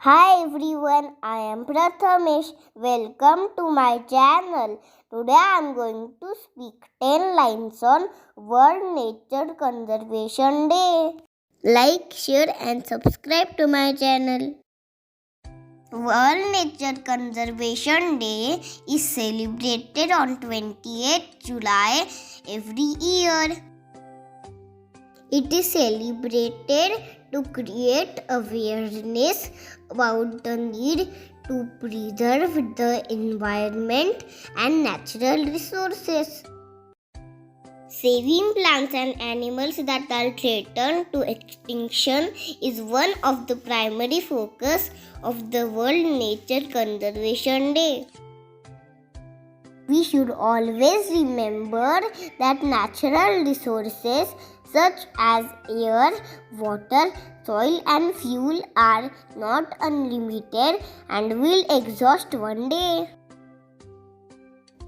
Hi everyone, I am Prathamesh. Welcome to my channel. Today I am going to speak 10 lines on World Nature Conservation Day. Like, share and subscribe to my channel. World Nature Conservation Day is celebrated on 28th July every year. It is celebrated to create awareness about the need to preserve the environment and natural resources. Saving plants and animals that are threatened to extinction is one of the primary focus of the World Nature Conservation Day. We should always remember that natural resources such as air, water, soil and fuel are not unlimited and will exhaust one day.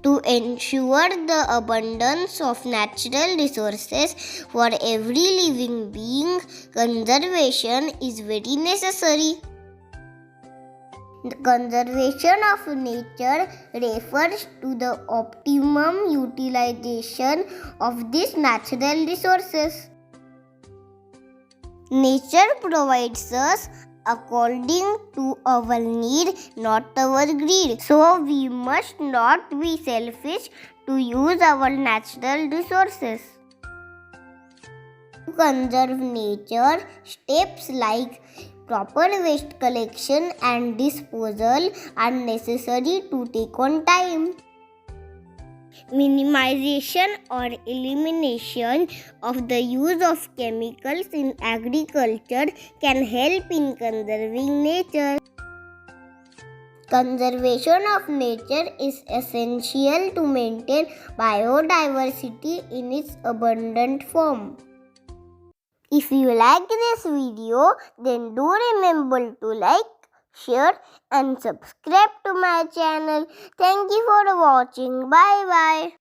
To ensure the abundance of natural resources for every living being, conservation is very necessary. The conservation of nature refers to the optimum utilization of these natural resources. Nature provides us according to our need, not our greed. So we must not be selfish to use our natural resources. To conserve nature, steps like proper waste collection and disposal are necessary to take on time. Minimization or elimination of the use of chemicals in agriculture can help in conserving nature. Conservation of nature is essential to maintain biodiversity in its abundant form. If you like this video, then do remember to like, share and subscribe to my channel. Thank you for watching. Bye bye.